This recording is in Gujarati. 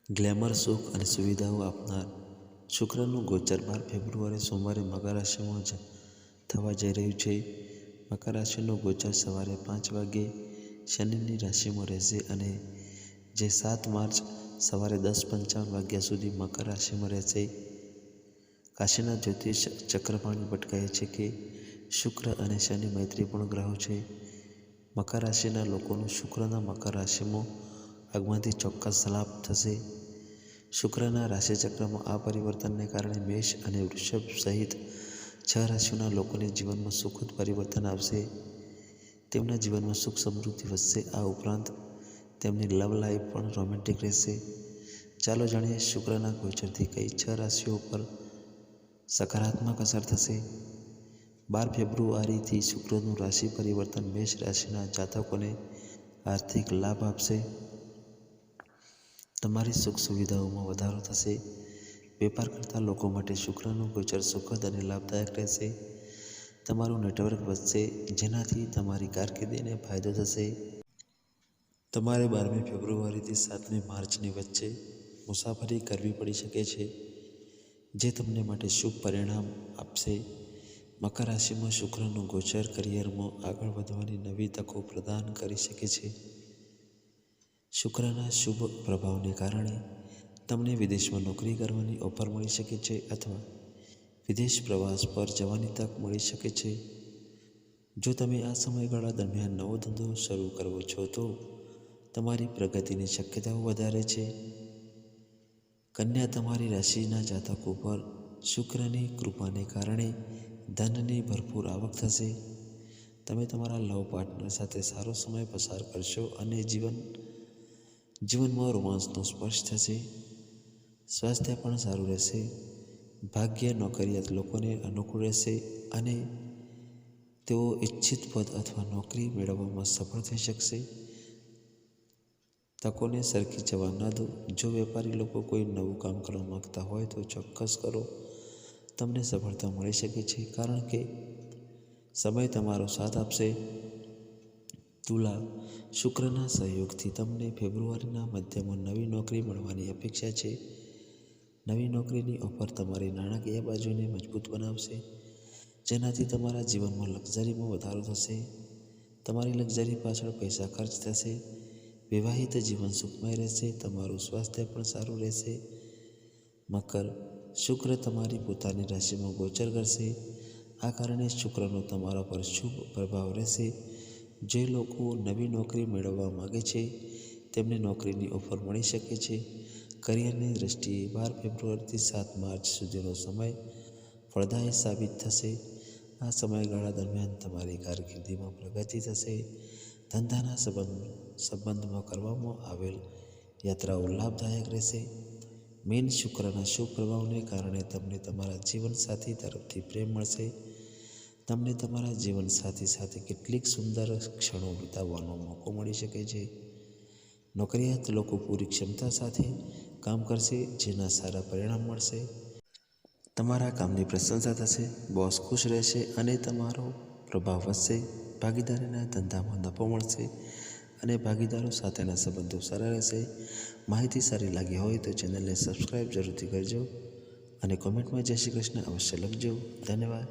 ગ્લેમર, સુખ અને સુવિધાઓ આપનાર શુક્રનું ગોચર 12 ફેબ્રુઆરી સોમવારે મકર રાશિમાં થવા જઈ રહ્યું છે. મકર રાશિનું ગોચર સવારે 5 વાગ્યે શનિની રાશિમાં રહેશે અને જે 7 માર્ચ સવારે 10:55 વાગ્યા સુધી મકર રાશિમાં રહેશે. કાશીના જ્યોતિષ ચક્રપાણી ભટ્ટ કહે છે કે શુક્ર અને શનિ મૈત્રીપૂર્ણ ગ્રહો છે. મકર રાશિના લોકોનું શુક્રના મકર રાશિમાં આગમનથી ચોક્કસ લાભ થશે. શુક્રના રાશિચક્રમાં આ પરિવર્તનને કારણે મેષ અને વૃષભ સહિત 6 રાશિઓના લોકોને જીવનમાં સુખદ પરિવર્તન આવશે. તેમના જીવનમાં સુખ સમૃદ્ધિ વધશે. આ ઉપરાંત તેમની લવ લાઈફ પણ રોમેન્ટિક રહેશે. ચાલો જાણીએ શુક્રના ગોચરથી કઈ 6 રાશિઓ પર સકારાત્મક અસર થશે. 12 ફેબ્રુઆરીથી શુક્રનું રાશિ પરિવર્તન મેષ રાશિના જાતકોને આર્થિક લાભ આપશે. તમારી સુખ સુવિધાઓમાં વધારો થશે. વેપાર કરતા લોકો માટે શુક્રનું ગોચર સુખદ અને લાભદાયક રહેશે. તમારું નેટવર્ક વધશે, જેનાથી તમારી કારકિર્દીને ફાયદો થશે. તમારે 12મી ફેબ્રુઆરીથી 7મી માર્ચની વચ્ચે મુસાફરી કરવી પડી શકે છે, જે તમને માટે શુભ પરિણામ આપશે. મકર રાશિમાં શુક્રનું ગોચર કરિયરમાં આગળ વધવાની નવી તકો પ્રદાન કરી શકે છે. શુક્રના શુભ પ્રભાવને કારણે તમને વિદેશમાં નોકરી કરવાની ઓફર મળી શકે છે અથવા વિદેશ પ્રવાસ પર જવાની તક મળી શકે છે. જો તમે આ સમયગાળા દરમિયાન નવો ધંધો શરૂ કરો છો તો તમારી પ્રગતિની શક્યતાઓ વધારે છે. કન્યા, તમારી રાશિના જાતકો પર શુક્રની કૃપાને કારણે ધનની ભરપૂર આવક થશે. તમે તમારા લવ પાર્ટનર સાથે સારો સમય પસાર કરશો અને જીવનમાં રોમાંસનો સ્પર્શ થશે. સ્વાસ્થ્ય પણ સારું રહેશે. ભાગ્ય નોકરિયાત લોકોને અનુકૂળ રહેશે અને તેઓ ઈચ્છિત પદ અથવા નોકરી મેળવવામાં સફળ થઈ શકશે. તકોને સરકી જવા ન દો. જો વેપારી લોકો કોઈ નવું કામ કરવા માંગતા હોય તો ચોક્કસ કરો. તમને સફળતા મળી શકે છે કારણ કે સમય તમારો સાથ આપશે. તુલા, શુક્રના સહયોગથી તમને ફેબ્રુઆરીના મધ્યમાં નવી નોકરી મળવાની અપેક્ષા છે. નવી નોકરીની ઓફર તમારી નાણાકીય બાજુને મજબૂત બનાવશે, જેનાથી તમારા જીવનમાં લક્ઝરીમાં વધારો થશે. તમારી લક્ઝરી પાછળ પૈસા ખર્ચ થશે. વિવાહિત જીવન સુખમય રહેશે. તમારું સ્વાસ્થ્ય પણ સારું રહેશે. મકર, શુક્ર તમારી પોતાની રાશિમાં ગોચર કરશે. આ કારણે શુક્રનો તમારા પર શુભ પ્રભાવ રહેશે. જે લોકો નવી નોકરી મેળવવા માગે છે તેમને નોકરીની ઓફર મળી શકે છે. કરિયરની દ્રષ્ટિએ 12 ફેબ્રુઆરીથી 7 માર્ચ સુધીનો સમય ફળદાયી સાબિત થશે. આ સમયગાળા દરમિયાન તમારી કારકિર્દીમાં પ્રગતિ થશે. ધંધાના સંબંધમાં કરવામાં આવેલ યાત્રાઓ લાભદાયક રહેશે. મીન, શુક્રના શુભ પ્રભાવને કારણે તમને તમારા જીવનસાથી તરફથી પ્રેમ મળશે. તમને તમારા જીવનસાથી સાથે કેટલીક સુંદર ક્ષણો વિતાવવાનો મોકો મળી શકે છે. નોકરિયાત લોકો પૂરી ક્ષમતા સાથે કામ કરશે, જેના સારા પરિણામ મળશે. તમારા કામની પ્રશંસા થશે. બોસ ખુશ રહેશે અને તમારો પ્રભાવ વધશે. ભાગીદારીના ધંધામાં નફો મળશે અને ભાગીદારો સાથેના સંબંધો સારા રહેશે. માહિતી સારી લાગી હોય તો ચેનલને સબસ્ક્રાઈબ જરૂરથી કરજો અને કોમેન્ટમાં જય શ્રી કૃષ્ણ અવશ્ય લખજો. ધન્યવાદ.